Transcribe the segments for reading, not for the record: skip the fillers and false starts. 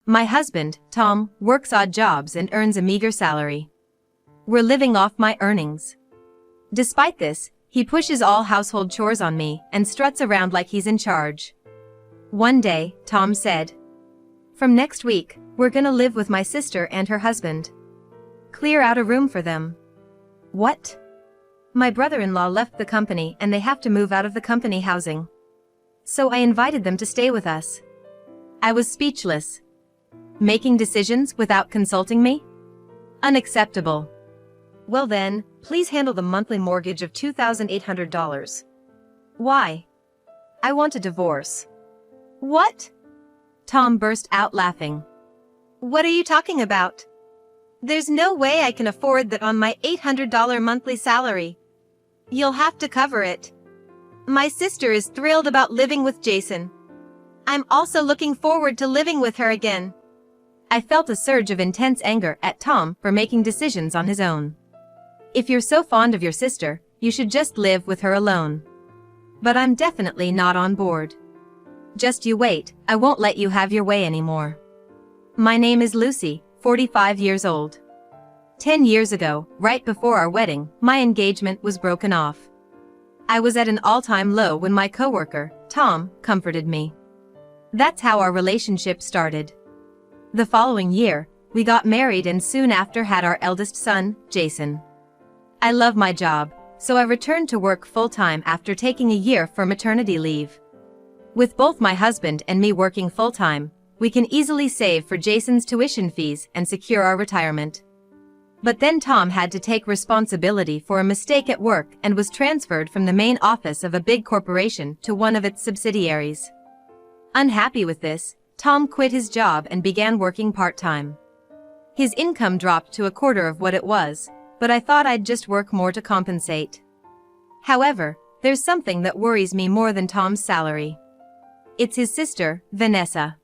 My husband, Tom, works odd jobs and earns a meager salary. We're living off my earnings. Despite this, he pushes all household chores on me and struts around like he's in charge. One day, Tom said, "From next week, we're gonna live with my sister and her husband. Clear out a room for them." What? My brother-in-law left the company and they have to move out of the company housing. So I invited them to stay with us. I was speechless. Making decisions without consulting me? Unacceptable. Well then, please handle the monthly mortgage of $2,800. Why? I want a divorce. What? Tom burst out laughing. What are you talking about? There's no way I can afford that on my $800 monthly salary. You'll have to cover it. My sister is thrilled about living with Jason. I'm also looking forward to living with her again. I felt a surge of intense anger at Tom for making decisions on his own. If you're so fond of your sister, you should just live with her alone. But I'm definitely not on board. Just you wait, I won't let you have your way anymore. My name is Lucy, 45 years old. 10 years ago, right before our wedding, my engagement was broken off. I was at an all-time low when my coworker, Tom, comforted me. That's how our relationship started. The following year, we got married and soon after had our eldest son, Jason. I love my job, so I returned to work full-time after taking a year for maternity leave. With both my husband and me working full-time, we can easily save for Jason's tuition fees and secure our retirement. But then Tom had to take responsibility for a mistake at work and was transferred from the main office of a big corporation to one of its subsidiaries. Unhappy with this, Tom quit his job and began working part-time. His income dropped to a quarter of what it was, but I thought I'd just work more to compensate. However, there's something that worries me more than Tom's salary. It's his sister, Vanessa.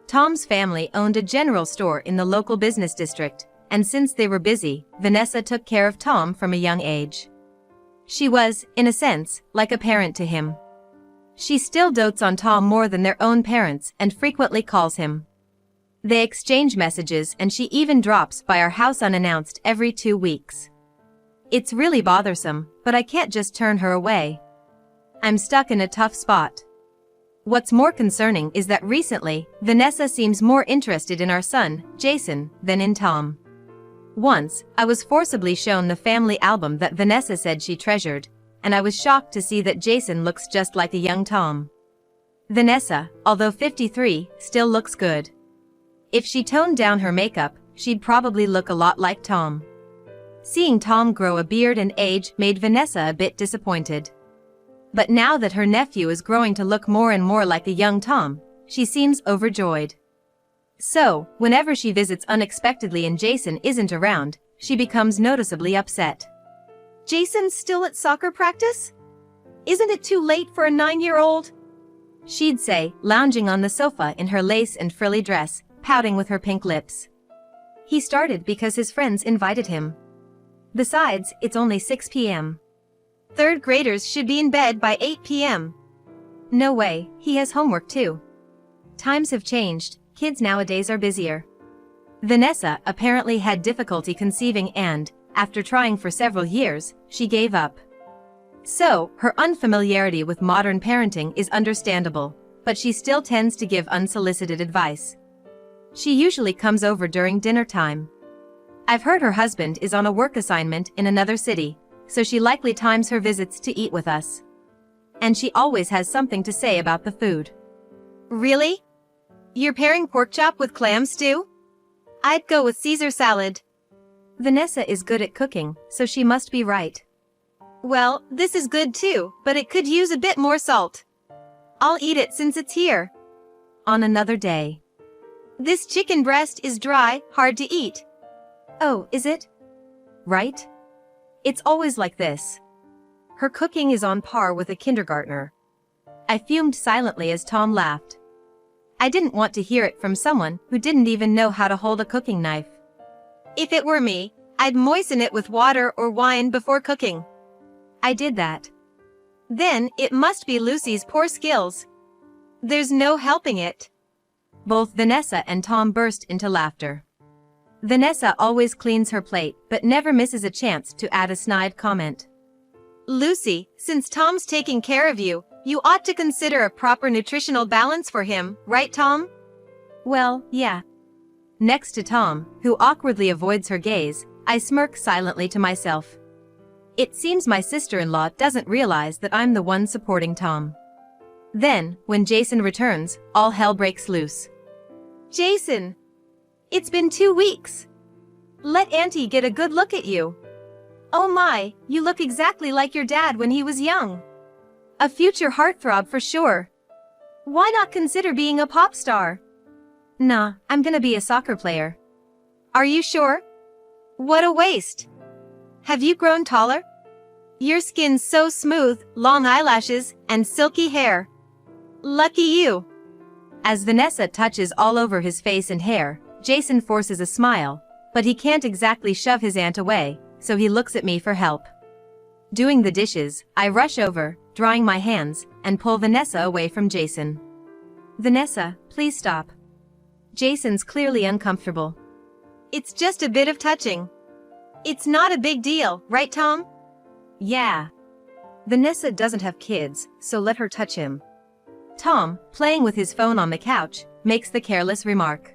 Tom's family owned a general store in the local business district, and since they were busy, Vanessa took care of Tom from a young age. She was, in a sense, like a parent to him. She still dotes on Tom more than their own parents and frequently calls him. They exchange messages and she even drops by our house unannounced every 2 weeks. It's really bothersome, but I can't just turn her away. I'm stuck in a tough spot. What's more concerning is that recently, Vanessa seems more interested in our son, Jason, than in Tom. Once, I was forcibly shown the family album that Vanessa said she treasured, and I was shocked to see that Jason looks just like a young Tom. Vanessa, although 53, still looks good. If she toned down her makeup, she'd probably look a lot like Tom. Seeing Tom grow a beard and age made Vanessa a bit disappointed. But now that her nephew is growing to look more and more like a young Tom, she seems overjoyed. So, whenever she visits unexpectedly and Jason isn't around, she becomes noticeably upset. "Jason's still at soccer practice? Isn't it too late for a 9-year-old?" she'd say, lounging on the sofa in her lace and frilly dress, pouting with her pink lips. "He started because his friends invited him. Besides, it's only 6 p.m. Third graders should be in bed by 8 p.m. No way, he has homework too." Times have changed, kids nowadays are busier. Vanessa apparently had difficulty conceiving and, after trying for several years, she gave up. So, her unfamiliarity with modern parenting is understandable, but she still tends to give unsolicited advice. She usually comes over during dinner time. I've heard her husband is on a work assignment in another city, so she likely times her visits to eat with us. And she always has something to say about the food. "Really? You're pairing pork chop with clam stew? I'd go with Caesar salad." Vanessa is good at cooking, so she must be right. "Well, this is good too, but it could use a bit more salt. I'll eat it since it's here." On another day. "This chicken breast is dry, hard to eat." "Oh, is it? Right? It's always like this." Her cooking is on par with a kindergartner. I fumed silently as Tom laughed. I didn't want to hear it from someone who didn't even know how to hold a cooking knife. "If it were me, I'd moisten it with water or wine before cooking." I did that. "Then it must be Lucy's poor skills. There's no helping it." Both Vanessa and Tom burst into laughter. Vanessa always cleans her plate but never misses a chance to add a snide comment. Lucy, since Tom's taking care of you, you ought to consider a proper nutritional balance for him, right Tom? Well, yeah. Next to Tom, who awkwardly avoids her gaze, I smirk silently to myself. It seems my sister-in-law doesn't realize that I'm the one supporting Tom. Then, when Jason returns, all hell breaks loose. Jason! It's been 2 weeks. Let Auntie get a good look at you. Oh my, you look exactly like your dad when he was young. A future heartthrob for sure. Why not consider being a pop star? Nah, I'm gonna be a soccer player. Are you sure? What a waste. Have you grown taller? Your skin's so smooth, long eyelashes, and silky hair. Lucky you. As Vanessa touches all over his face and hair, Jason forces a smile, but he can't exactly shove his aunt away, so he looks at me for help. Doing the dishes, I rush over, drying my hands, and pull Vanessa away from Jason. Vanessa, please stop. Jason's clearly uncomfortable. It's just a bit of touching. It's not a big deal, right Tom? Yeah. Vanessa doesn't have kids, so let her touch him. Tom, playing with his phone on the couch, makes the careless remark.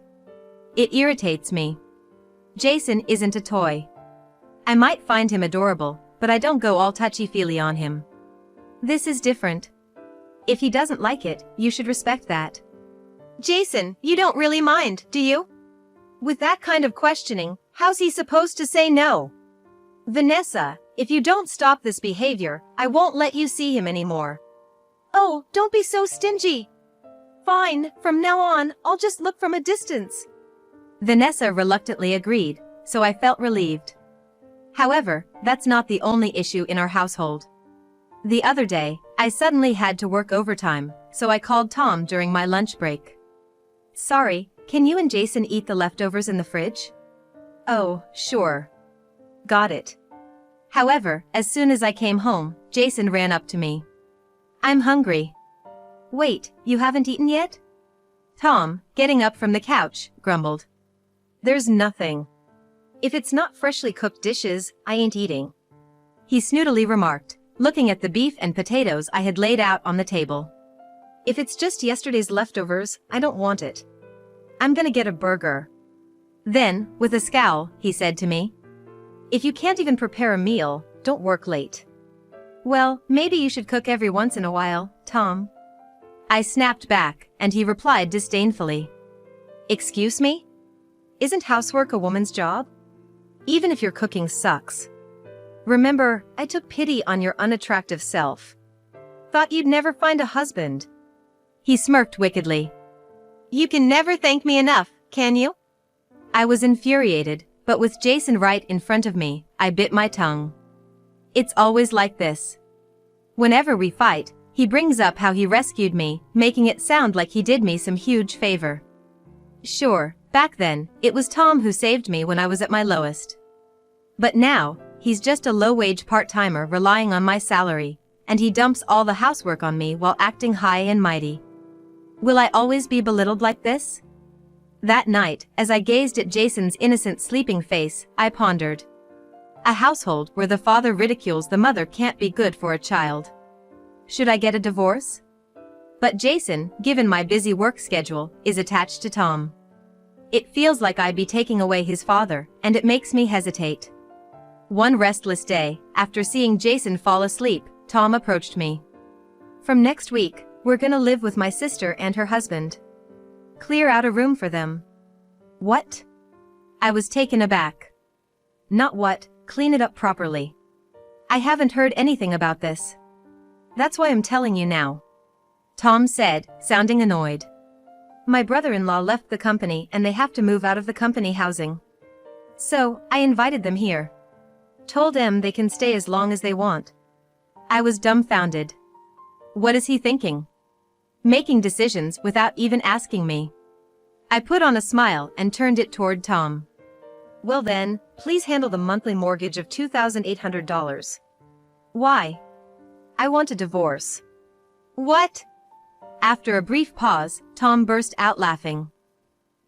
It irritates me. Jason isn't a toy. I might find him adorable, but I don't go all touchy-feely on him. This is different. If he doesn't like it, you should respect that. Jason, you don't really mind, do you? With that kind of questioning, how's he supposed to say no? Vanessa, if you don't stop this behavior, I won't let you see him anymore. Oh, don't be so stingy. Fine, from now on, I'll just look from a distance. Vanessa reluctantly agreed, so I felt relieved. However, that's not the only issue in our household. The other day, I suddenly had to work overtime, so I called Tom during my lunch break. Sorry, can you and Jason eat the leftovers in the fridge? Oh, sure. Got it. However, as soon as I came home, Jason ran up to me. I'm hungry. Wait, you haven't eaten yet? Tom, getting up from the couch, grumbled. There's nothing. If it's not freshly cooked dishes, I ain't eating. He snootily remarked, looking at the beef and potatoes I had laid out on the table. If it's just yesterday's leftovers, I don't want it. I'm gonna get a burger. Then, with a scowl, he said to me, if you can't even prepare a meal, don't work late. Well, maybe you should cook every once in a while, Tom. I snapped back, and he replied disdainfully. Excuse me? Isn't housework a woman's job? Even if your cooking sucks. Remember, I took pity on your unattractive self. Thought you'd never find a husband. He smirked wickedly. You can never thank me enough, can you? I was infuriated, but with Jason right in front of me, I bit my tongue. It's always like this. Whenever we fight, he brings up how he rescued me, making it sound like he did me some huge favor. Sure, back then, it was Tom who saved me when I was at my lowest. But now, he's just a low-wage part-timer relying on my salary, and he dumps all the housework on me while acting high and mighty. Will I always be belittled like this? That night, as I gazed at Jason's innocent sleeping face, I pondered. A household where the father ridicules the mother can't be good for a child. Should I get a divorce? But Jason, given my busy work schedule, is attached to Tom. It feels like I'd be taking away his father, and it makes me hesitate. One restless day, after seeing Jason fall asleep, Tom approached me. From next week, we're gonna live with my sister and her husband. Clear out a room for them. What? I was taken aback. Not what, clean it up properly. I haven't heard anything about this. That's why I'm telling you now. Tom said, sounding annoyed. My brother-in-law left the company and they have to move out of the company housing. So, I invited them here. Told them they can stay as long as they want. I was dumbfounded. What is he thinking? Making decisions without even asking me. I put on a smile and turned it toward Tom. Well then, please handle the monthly mortgage of $2,800. Why? I want a divorce. What? After a brief pause, Tom burst out laughing.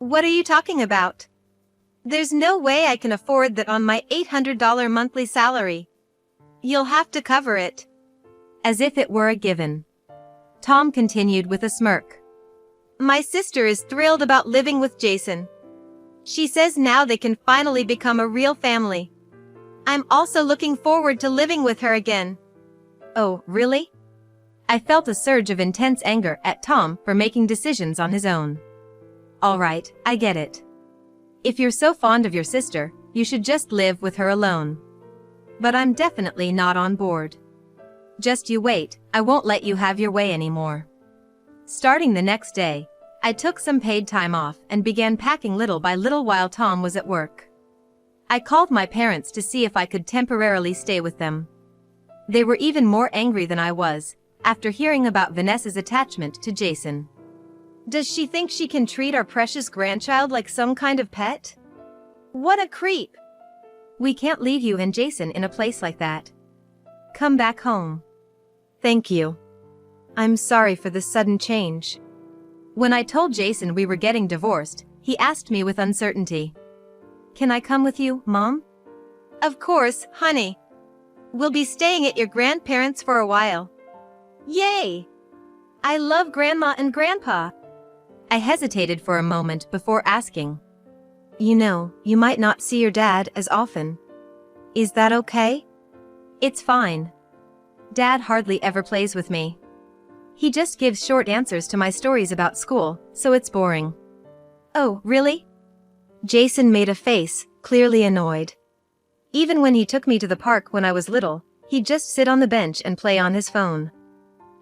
What are you talking about? There's no way I can afford that on my $800 monthly salary. You'll have to cover it. As if it were a given. Tom continued with a smirk. My sister is thrilled about living with Jason. She says now they can finally become a real family. I'm also looking forward to living with her again. Oh, really? I felt a surge of intense anger at Tom for making decisions on his own. All right, I get it. If you're so fond of your sister, you should just live with her alone. But I'm definitely not on board. Just you wait, I won't let you have your way anymore. Starting the next day, I took some paid time off and began packing little by little while Tom was at work. I called my parents to see if I could temporarily stay with them. They were even more angry than I was, after hearing about Vanessa's attachment to Jason. Does she think she can treat our precious grandchild like some kind of pet? What a creep! We can't leave you and Jason in a place like that. Come back home. Thank you. I'm sorry for the sudden change. When I told Jason we were getting divorced, he asked me with uncertainty. Can I come with you, Mom? Of course, honey. We'll be staying at your grandparents' for a while. Yay! I love Grandma and Grandpa. I hesitated for a moment before asking. You know, you might not see your dad as often. Is that okay? It's fine. Dad hardly ever plays with me. He just gives short answers to my stories about school, so it's boring. Oh, really? Jason made a face, clearly annoyed. Even when he took me to the park when I was little, he'd just sit on the bench and play on his phone.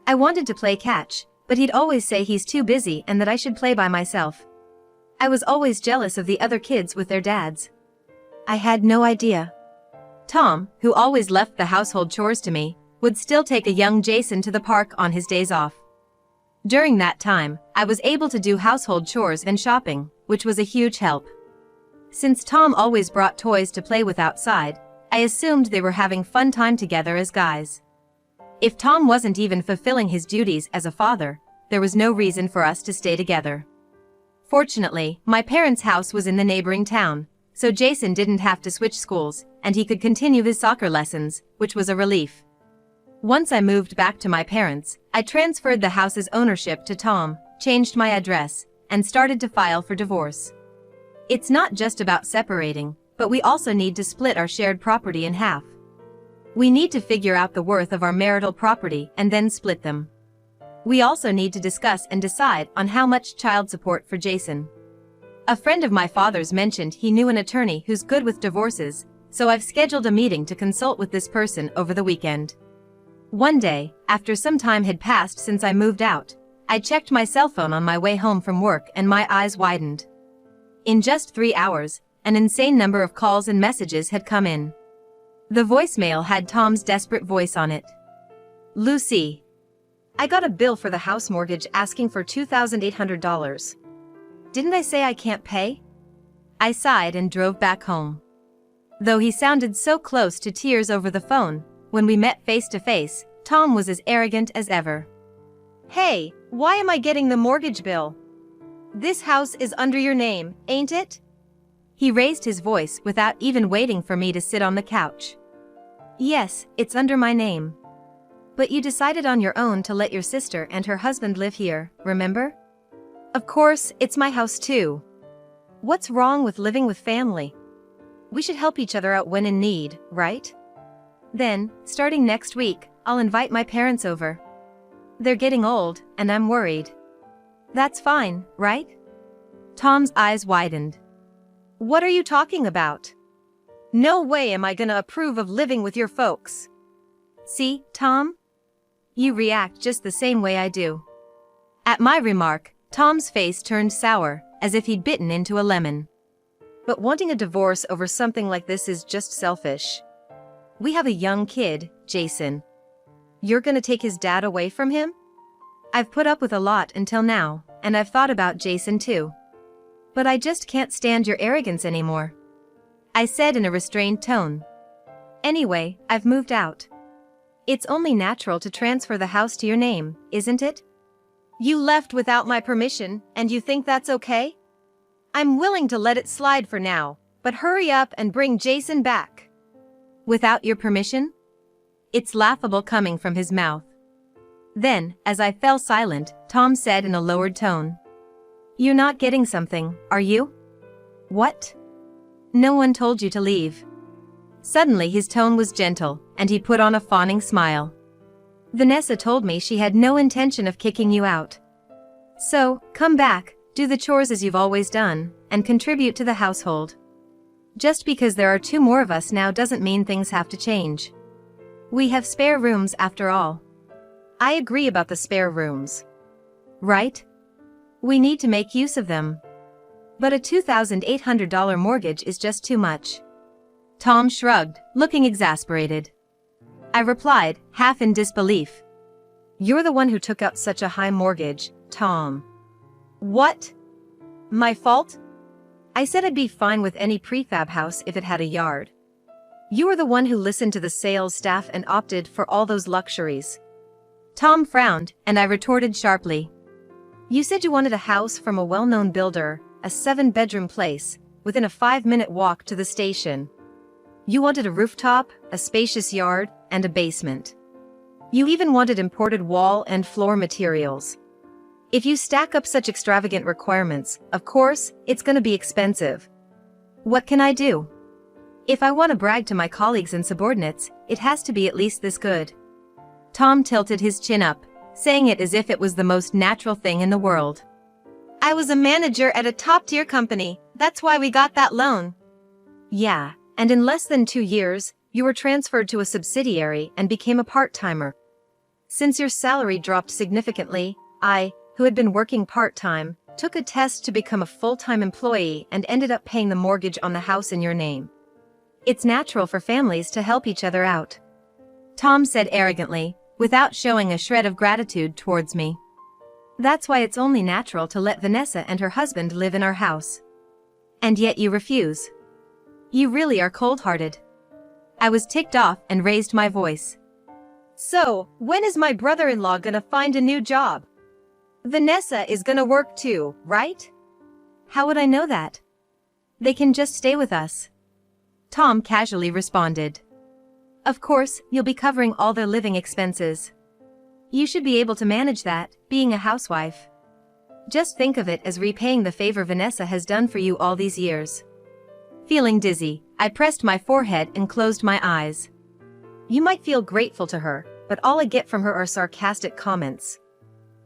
I wanted to play catch, but he'd always say he's too busy and that I should play by myself. I was always jealous of the other kids with their dads. I had no idea. Tom, who always left the household chores to me, would still take a young Jason to the park on his days off. During that time, I was able to do household chores and shopping, which was a huge help. Since Tom always brought toys to play with outside, I assumed they were having fun time together as guys. If Tom wasn't even fulfilling his duties as a father, there was no reason for us to stay together. Fortunately, my parents' house was in the neighboring town, so Jason didn't have to switch schools, and he could continue his soccer lessons, which was a relief. Once I moved back to my parents, I transferred the house's ownership to Tom, changed my address, and started to file for divorce. It's not just about separating, but we also need to split our shared property in half. We need to figure out the worth of our marital property and then split them. We also need to discuss and decide on how much child support for Jason. A friend of my father's mentioned he knew an attorney who's good with divorces, so I've scheduled a meeting to consult with this person over the weekend. One day, after some time had passed since I moved out, I checked my cell phone on my way home from work and my eyes widened. In just 3 hours, an insane number of calls and messages had come in. The voicemail had Tom's desperate voice on it. Lucy. I got a bill for the house mortgage asking for $2,800. Didn't I say I can't pay? I sighed and drove back home. Though he sounded so close to tears over the phone, when we met face to face, Tom was as arrogant as ever. Hey, why am I getting the mortgage bill? This house is under your name, ain't it? He raised his voice without even waiting for me to sit on the couch. Yes, it's under my name. But you decided on your own to let your sister and her husband live here, remember? Of course, it's my house too. What's wrong with living with family? We should help each other out when in need, right? Then, starting next week, I'll invite my parents over. They're getting old, and I'm worried. That's fine, right? Tom's eyes widened. What are you talking about? No way am I gonna approve of living with your folks. See, Tom? You react just the same way I do. At my remark, Tom's face turned sour, as if he'd bitten into a lemon. But wanting a divorce over something like this is just selfish. We have a young kid, Jason. You're gonna take his dad away from him? I've put up with a lot until now, and I've thought about Jason too. But I just can't stand your arrogance anymore. I said in a restrained tone. Anyway, I've moved out. It's only natural to transfer the house to your name, isn't it? You left without my permission, and you think that's okay? I'm willing to let it slide for now, but hurry up and bring Jason back. Without your permission? It's laughable coming from his mouth. Then, as I fell silent, Tom said in a lowered tone. You're not getting something, are you? What? No one told you to leave. Suddenly his tone was gentle, and he put on a fawning smile. Vanessa told me she had no intention of kicking you out. So, come back, do the chores as you've always done, and contribute to the household. Just because there are 2 more of us now doesn't mean things have to change. We have spare rooms after all. I agree about the spare rooms. Right? We need to make use of them. But a $2,800 mortgage is just too much. Tom shrugged, looking exasperated. I replied, half in disbelief. You're the one who took out such a high mortgage, Tom. What? My fault? I said I'd be fine with any prefab house if it had a yard. You were the one who listened to the sales staff and opted for all those luxuries. Tom frowned, and I retorted sharply. You said you wanted a house from a well-known builder, a 7-bedroom place, within a 5-minute walk to the station. You wanted a rooftop, a spacious yard, and a basement. You even wanted imported wall and floor materials. If you stack up such extravagant requirements, of course, it's gonna be expensive. What can I do? If I want to brag to my colleagues and subordinates, it has to be at least this good. Tom tilted his chin up, saying it as if it was the most natural thing in the world. I was a manager at a top-tier company, that's why we got that loan. Yeah, and in less than 2 years, you were transferred to a subsidiary and became a part-timer. Since your salary dropped significantly, I, who had been working part-time, took a test to become a full-time employee and ended up paying the mortgage on the house in your name. It's natural for families to help each other out. Tom said arrogantly, without showing a shred of gratitude towards me. That's why it's only natural to let Vanessa and her husband live in our house. And yet you refuse. You really are cold-hearted. I was ticked off and raised my voice. So, when is my brother-in-law gonna find a new job? Vanessa is gonna work too, right? How would I know that? They can just stay with us. Tom casually responded. Of course, you'll be covering all their living expenses. You should be able to manage that, being a housewife. Just think of it as repaying the favor Vanessa has done for you all these years. Feeling dizzy, I pressed my forehead and closed my eyes. You might feel grateful to her, but all I get from her are sarcastic comments.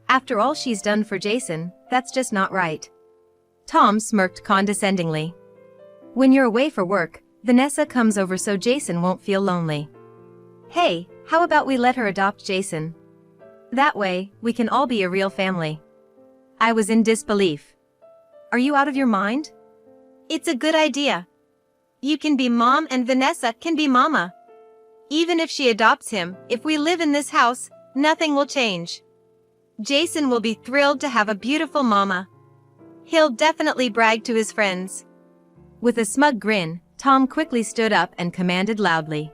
After all she's done for Jason, that's just not right. Tom smirked condescendingly. When you're away for work, Vanessa comes over so Jason won't feel lonely. Hey, how about we let her adopt Jason? That way, we can all be a real family. I was in disbelief. Are you out of your mind? It's a good idea. You can be mom and Vanessa can be mama. Even if she adopts him, if we live in this house, nothing will change. Jason will be thrilled to have a beautiful mama. He'll definitely brag to his friends. With a smug grin, Tom quickly stood up and commanded loudly.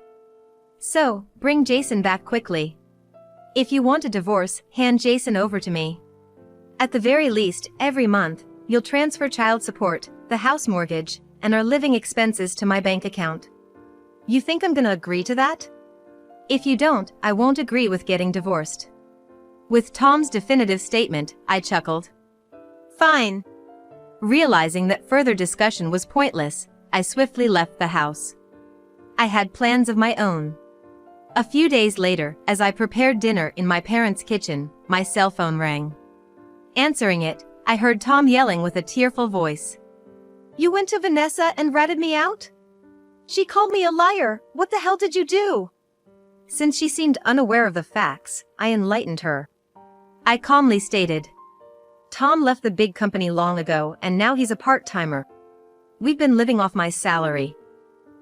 So, bring Jason back quickly. If you want a divorce, hand Jason over to me. At the very least, every month, you'll transfer child support, the house mortgage, and our living expenses to my bank account. You think I'm gonna agree to that? If you don't, I won't agree with getting divorced. With Tom's definitive statement, I chuckled. Fine. Realizing that further discussion was pointless, I swiftly left the house. I had plans of my own. A few days later, as I prepared dinner in my parents' kitchen, my cell phone rang. Answering it, I heard Tom yelling with a tearful voice. You went to Vanessa and ratted me out? She called me a liar. What the hell did you do? Since she seemed unaware of the facts, I enlightened her. I calmly stated. Tom left the big company long ago and now he's a part-timer. We've been living off my salary.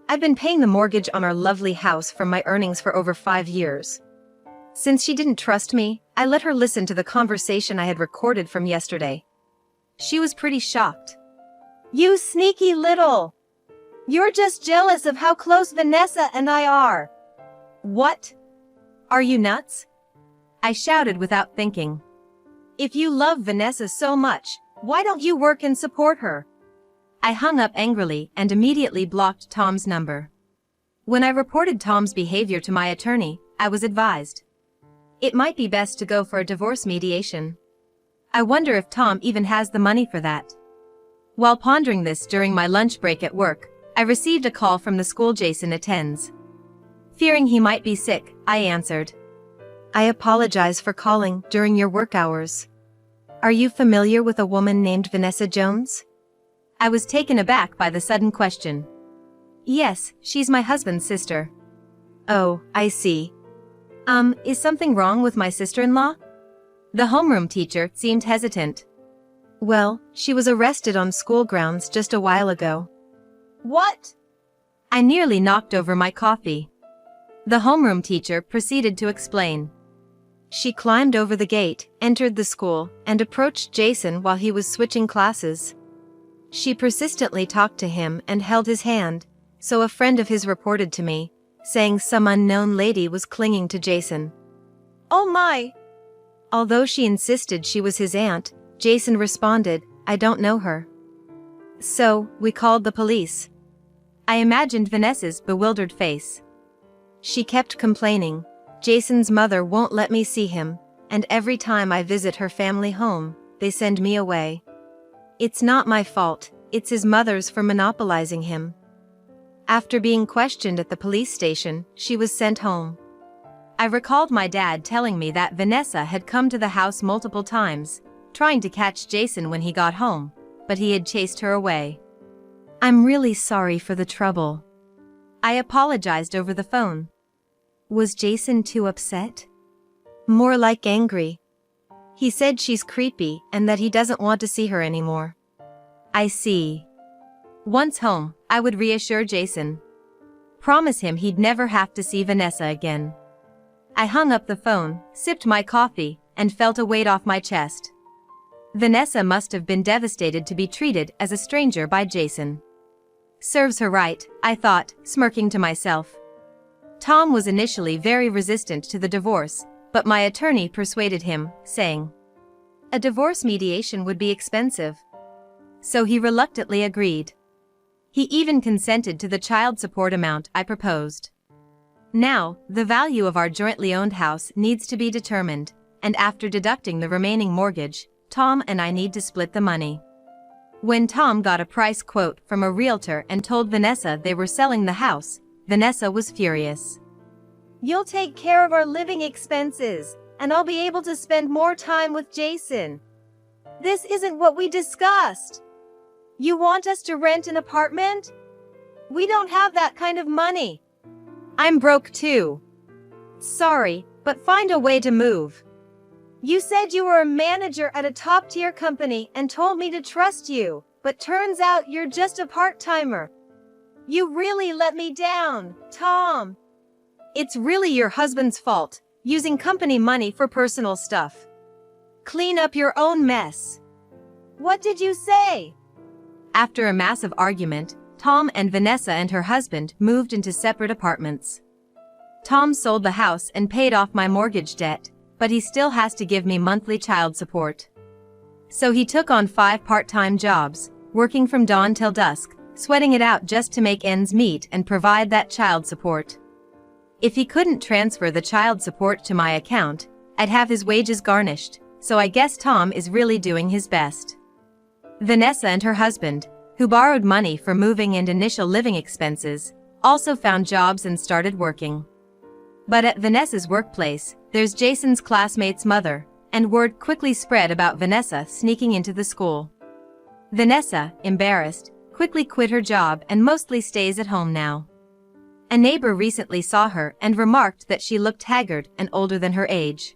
I've been paying the mortgage on our lovely house from my earnings for over 5 years. Since she didn't trust me, I let her listen to the conversation I had recorded from yesterday. She was pretty shocked. You sneaky little! You're just jealous of how close Vanessa and I are. What? Are you nuts? I shouted without thinking. If you love Vanessa so much, why don't you work and support her? I hung up angrily and immediately blocked Tom's number. When I reported Tom's behavior to my attorney, I was advised it might be best to go for a divorce mediation. I wonder if Tom even has the money for that. While pondering this during my lunch break at work, I received a call from the school Jason attends. Fearing he might be sick, I answered. I apologize for calling during your work hours. Are you familiar with a woman named Vanessa Jones? I was taken aback by the sudden question. Yes, she's my husband's sister. Oh, I see. Is something wrong with my sister-in-law? The homeroom teacher seemed hesitant. Well, she was arrested on school grounds just a while ago. What? I nearly knocked over my coffee. The homeroom teacher proceeded to explain. She climbed over the gate, entered the school, and approached Jason while he was switching classes. She persistently talked to him and held his hand, so a friend of his reported to me, saying some unknown lady was clinging to Jason. Oh my! Although she insisted she was his aunt, Jason responded, I don't know her. So, we called the police. I imagined Vanessa's bewildered face. She kept complaining, Jason's mother won't let me see him, and every time I visit her family home, they send me away. It's not my fault, it's his mother's for monopolizing him. After being questioned at the police station, she was sent home. I recalled my dad telling me that Vanessa had come to the house multiple times, trying to catch Jason when he got home, but he had chased her away. I'm really sorry for the trouble. I apologized over the phone. Was Jason too upset? More like angry. He said she's creepy and that he doesn't want to see her anymore. I see. Once home, I would reassure Jason. Promise him he'd never have to see Vanessa again. I hung up the phone, sipped my coffee, and felt a weight off my chest. Vanessa must have been devastated to be treated as a stranger by Jason. Serves her right, I thought, smirking to myself. Tom was initially very resistant to the divorce, but my attorney persuaded him, saying, a divorce mediation would be expensive. So he reluctantly agreed. He even consented to the child support amount I proposed. Now, the value of our jointly owned house needs to be determined, and after deducting the remaining mortgage, Tom and I need to split the money. When Tom got a price quote from a realtor and told Vanessa they were selling the house, Vanessa was furious. You'll take care of our living expenses, and I'll be able to spend more time with Jason. This isn't what we discussed. You want us to rent an apartment? We don't have that kind of money. I'm broke too. Sorry, but find a way to move. You said you were a manager at a top-tier company and told me to trust you, but turns out you're just a part-timer. You really let me down, Tom. It's really your husband's fault, using company money for personal stuff. Clean up your own mess. What did you say? After a massive argument, Tom and Vanessa and her husband moved into separate apartments. Tom sold the house and paid off my mortgage debt, but he still has to give me monthly child support. So he took on 5 part-time jobs, working from dawn till dusk, sweating it out just to make ends meet and provide that child support. If he couldn't transfer the child support to my account, I'd have his wages garnished, so I guess Tom is really doing his best. Vanessa and her husband, who borrowed money for moving and initial living expenses, also found jobs and started working. But at Vanessa's workplace, there's Jason's classmate's mother, and word quickly spread about Vanessa sneaking into the school. Vanessa, embarrassed, quickly quit her job and mostly stays at home now. A neighbor recently saw her and remarked that she looked haggard and older than her age.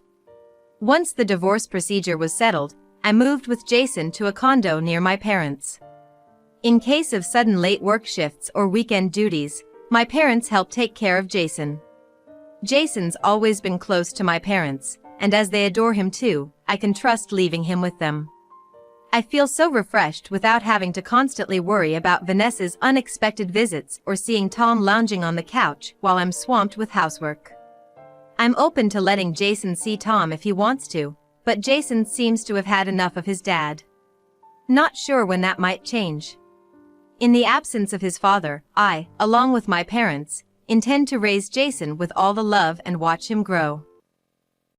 Once the divorce procedure was settled, I moved with Jason to a condo near my parents. In case of sudden late work shifts or weekend duties, my parents help take care of Jason. Jason's always been close to my parents, and as they adore him too, I can trust leaving him with them. I feel so refreshed without having to constantly worry about Vanessa's unexpected visits or seeing Tom lounging on the couch while I'm swamped with housework. I'm open to letting Jason see Tom if he wants to, but Jason seems to have had enough of his dad. Not sure when that might change. In the absence of his father, I, along with my parents, intend to raise Jason with all the love and watch him grow.